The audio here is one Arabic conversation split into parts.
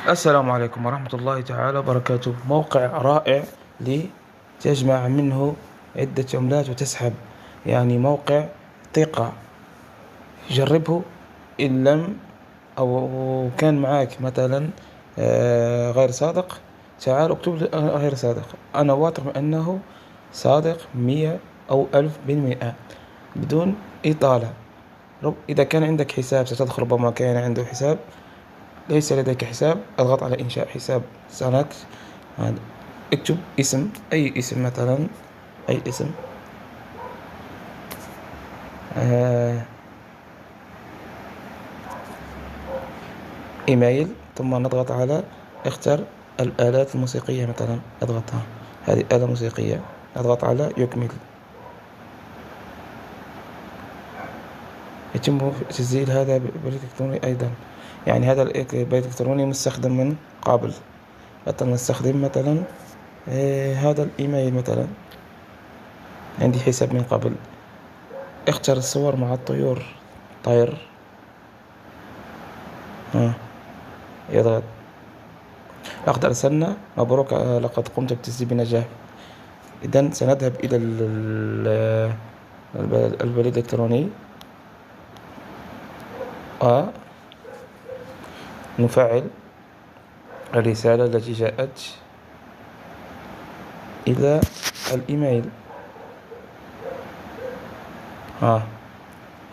السلام عليكم ورحمة الله تعالى وبركاته. موقع رائع لتجمع منه عدة عملات وتسحب، يعني موقع ثقة. جربه. إن لم أو كان معك مثلا غير صادق، تعال اكتب لي غير صادق. أنا واثق من أنه صادق 100 أو 1000%، بدون إطالة. إذا كان عندك حساب ستدخل، ربما كان عنده حساب. ليس لديك حساب، اضغط على إنشاء حساب سنك. هذا، اكتب اسم، أي اسم مثلا، أي اسم. آه إيميل. ثم نضغط على اختر الآلات الموسيقية مثلا، اضغطها. هذه آلة موسيقية، اضغط على يكمل. يتم تسجيل هذا بريد إلكتروني أيضا، يعني هذا البريد الإلكتروني مستخدم من قبل. مثلا نستخدم مثلا هذا الإيميل مثلا، عندي حساب من قبل. اختر الصور مع الطيور، طير. يضغط. لقد أرسلنا، مبروك، لقد قمت بالتسجيل بنجاح. إذن سنذهب إلى البريد الإلكتروني ونفعل الرسالة التي جاءت إلى الإيميل.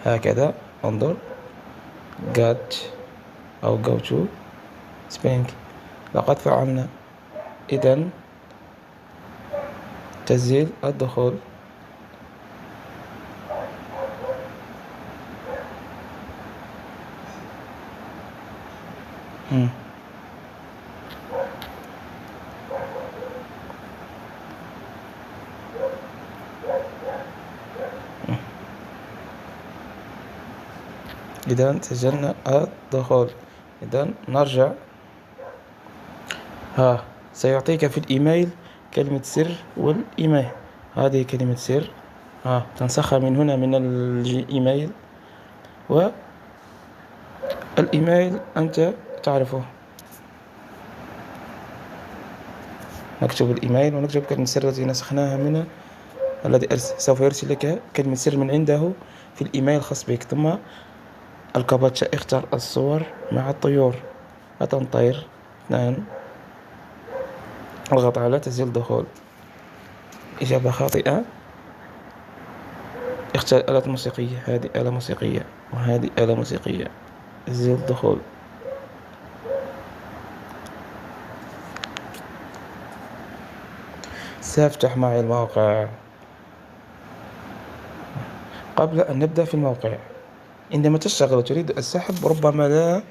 هكذا، انظر. get أو go to spring. لقد فعلنا. إذن تسجيل الدخول. إذن سجلنا الدخول. إذن نرجع. سيعطيك في الإيميل كلمة سر والإيميل. هذه كلمة سر، تنسخها من هنا من الإيميل. والإيميل أنت تعرفه. نكتب الإيميل ونكتب كلمة سر التي نسخناها من الذي سوف يرسل لك كلمة سر من عنده في الإيميل الخاص بك. ثم الكابتشا، اختر الصور مع الطيور. طير 2. اضغط على تسجيل دخول. إجابة خاطئة. اختر الآلة الموسيقية. هذه آلة موسيقية وهذه آلة موسيقية. تسجيل الدخول. سأفتح معي الموقع. قبل أن نبدأ في الموقع، عندما تشتغل وتريد السحب، ربما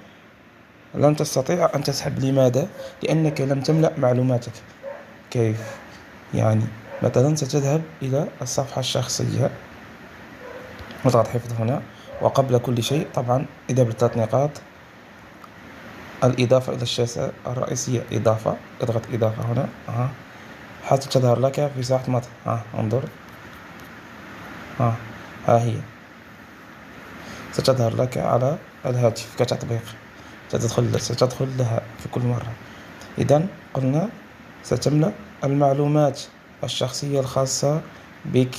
لن تستطيع أن تسحب. لماذا؟ لأنك لم تملأ معلوماتك. كيف؟ يعني مثلا ستذهب إلى الصفحة الشخصية وتضغط حفظ هنا. وقبل كل شيء طبعا إذا ب3 نقاط، الإضافة إلى الشاشة الرئيسية، إضافة. اضغط إضافة هنا حتى تظهر لك في ساحة مطر. انظر. ها هي ستظهر لك على الهاتف كتطبيق. ستدخل لها في كل مرة. إذن قلنا ستملأ المعلومات الشخصية الخاصة بك.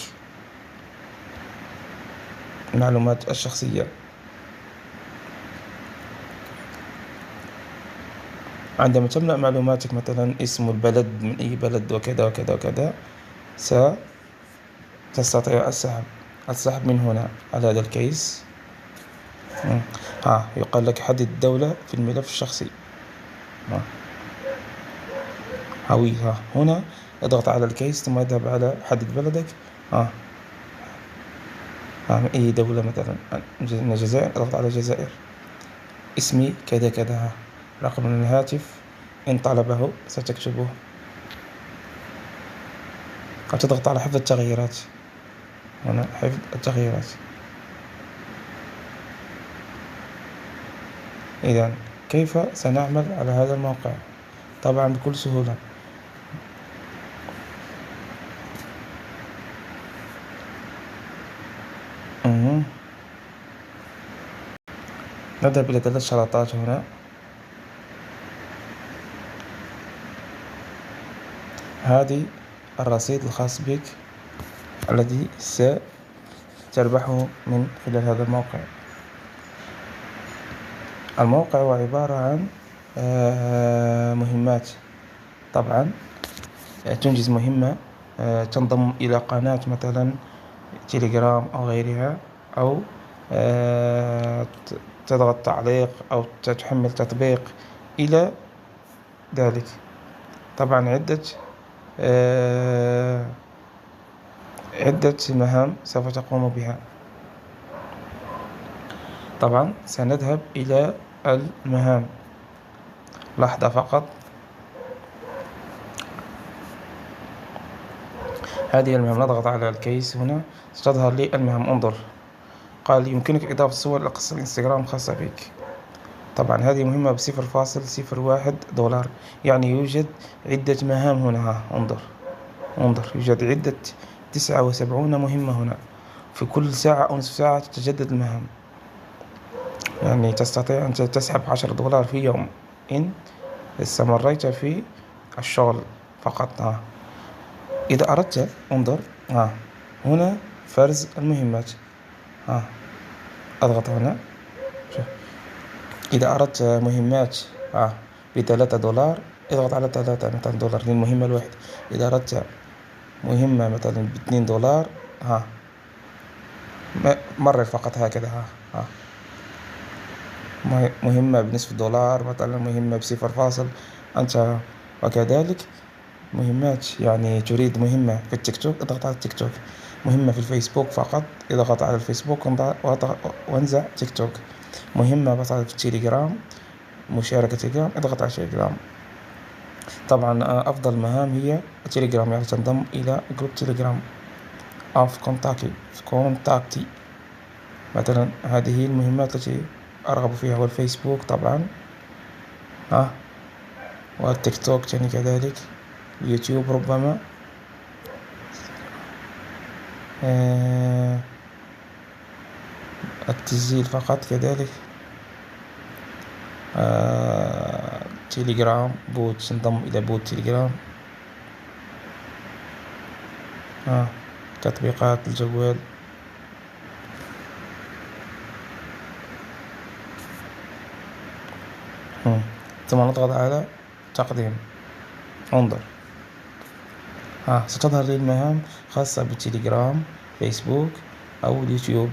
المعلومات الشخصية. عندما تملأ معلوماتك، مثلا اسم البلد، من أي بلد، وكذا وكذا وكذا، ستستطيع السحب من هنا على هذا الكيس. يقال لك حدد الدولة في الملف الشخصي. هوية. هنا اضغط على الكيس ثم اذهب على حدد بلدك. من أي دولة، مثلا من الجزائر، اضغط على الجزائر. اسمي كذا كذا. رقم الهاتف إن طلبه ستكتبه. تضغط على حفظ التغييرات. هنا حفظ التغييرات. إذن كيف سنعمل على هذا الموقع؟ طبعا بكل سهولة. نذهب إلى 3 شرطات هنا. هذه الرصيد الخاص بك الذي ستربحه من خلال هذا الموقع. الموقع هو عبارة عن مهمات. طبعا تنجز مهمة، تنضم إلى قناة مثلا تيليجرام أو غيرها، أو تضغط تعليق، أو تحمل تطبيق إلى ذلك. طبعا عدة مهام سوف تقوم بها. طبعا سنذهب إلى المهام. لحظة فقط. هذه المهام، نضغط على الكيس هنا ستظهر لي المهام. انظر، قال يمكنك إضافة صور لقصة الإنستغرام الخاصة بك. طبعا هذه مهمة ب0.01 دولار، يعني يوجد عدة مهام هنا. انظر، يوجد عدة 79 مهمة هنا. في كل ساعة أو نصف ساعة تتجدد المهام، يعني تستطيع أن تسحب 10 دولار في يوم إن استمريت في الشغل فقط. إذا أردت، انظر هنا فرز المهمات. أضغط هنا. شوف. إذا أردت مهمات ب3 دولار، اضغط على 3 دولار للمهمة الواحدة. إذا أردت مهمة مثلا ب2 دولار، مرر فقط هكذا. مهمة بنصف دولار مثلا، مهمة ب0. أنت وكذلك مهمات، يعني تريد مهمة في التيك توك، اضغط على التيك توك. مهمة في الفيسبوك فقط، اضغط على الفيسبوك وانزع تيك توك. مهمة مثلا في التليجرام، مشاركة تليجرام، اضغط على التليجرام. طبعا أفضل مهام هي التليجرام، يعني تنضم إلى جروب تليجرام في كونتاكتي مثلا. هذه المهمات التي أرغب فيها. والفيسبوك طبعا، والتيك توك يعني كذلك، اليوتيوب ربما، التسجيل فقط كذلك. تيليجرام بوت، انضم إلى بوت تيليجرام. تطبيقات الجوال. ثم نضغط على تقديم. انظر، ستظهر لي المهام خاصة بالتليجرام، فيسبوك أو اليوتيوب.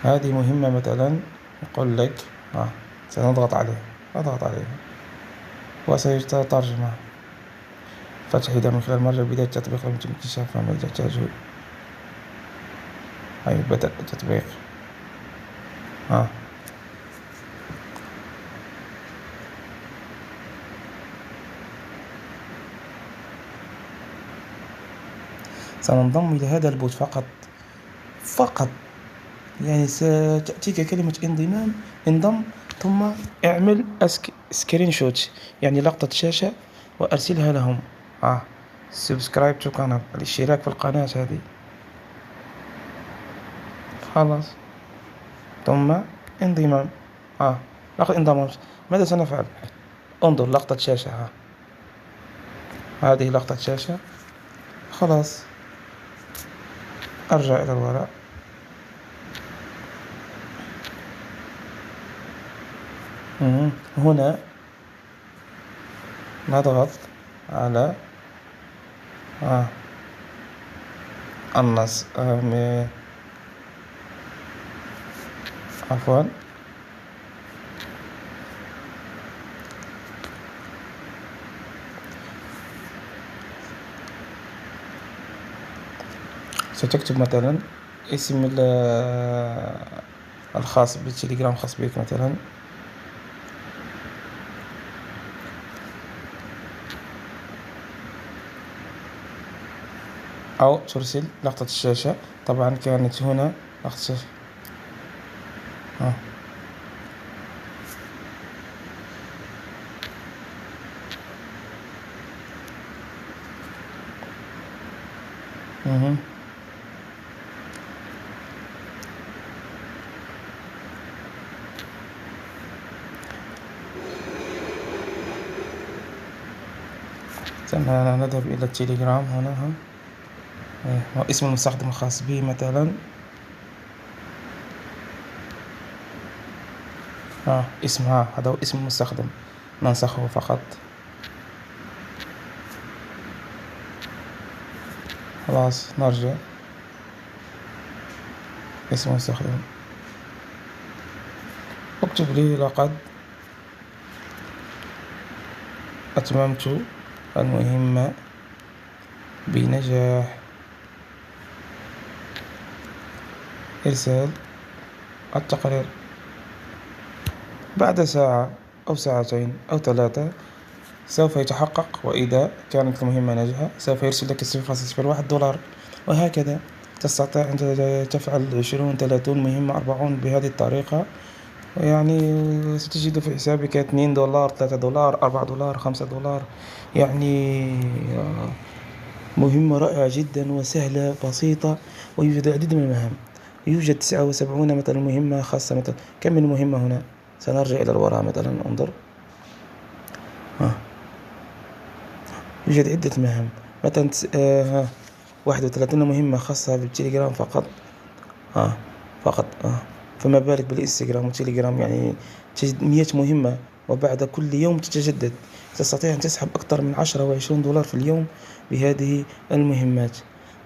هذه مهمة مثلا، يقول لك سنضغط عليه. أضغط عليه وسيترجم. فتح إذا من خلال مرجع بداية التطبيق لم يتم اكتشاف ما يحتاجه. أي بدأ التطبيق. سننضم إلى هذا البوت فقط. يعني ستأتيك كلمة انضم، ثم اعمل سكرين شوت، يعني لقطة شاشة، وأرسلها لهم. سبسكرايب تو قناة، الاشتراك في القناة هذه. خلاص، ثم انضمام. لقد انضممت. ماذا سنفعل؟ انظر، لقطة شاشة. هذه لقطة شاشة. خلاص، أرجع إلى الوراء. هنا نضغط على النص، عفوا، ستكتب مثلا اسم الخاص بالتليجرام، خاص بك مثلا، أو ترسل لقطة الشاشة. طبعا كانت هنا لقطة الشاشة. نذهب إلى التليجرام هنا. اسم المستخدم الخاص به مثلا، اسمها، هذا هو اسم المستخدم، ننسخه فقط. خلاص نرجع اسم المستخدم، اكتب لي لقد أتممت المهمة بنجاح. إرسال التقرير. بعد ساعة أو ساعتين أو 3 سوف يتحقق، وإذا كانت المهمة ناجحة سوف يرسل لك $0.01. وهكذا تستطيع أن تفعل 20 30 مهمة 40 بهذه الطريقة، يعني ستجد في حسابك $2 $3 $4 $5. يعني مهمة رائعة جدا وسهلة بسيطة، ويوجد العديد من المهام. يوجد 79 مثلا مهمة خاصة. مثلا كم من مهمة هنا؟ سنرجع إلى الوراء مثلا، انظر. يوجد عدة مهام، مثلا 31 مهمة خاصة بالتليجرام فقط. فقط فما بالك بالإنستغرام والتليجرام، يعني تجد 100 مهمة، وبعد كل يوم تتجدد. تستطيع أن تسحب أكثر من 10 و20 دولار في اليوم بهذه المهمات.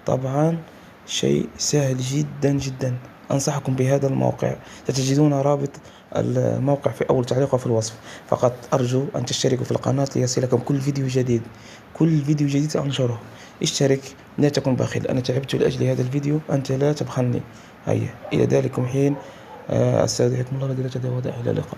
طبعا شيء سهل جدا جدا. أنصحكم بهذا الموقع، ستجدون رابط الموقع في أول تعليق وفي الوصف. فقط أرجو أن تشتركوا في القناة ليصلكم كل فيديو جديد. كل فيديو جديد أنشره اشترك، لا تكن بخيل. أنا تعبت لأجل هذا الفيديو، أنت لا تبخلني. هيا إلى ذلكم حين، أستودعكم الله الذي لا تضيع ودائعه. إلى اللقاء.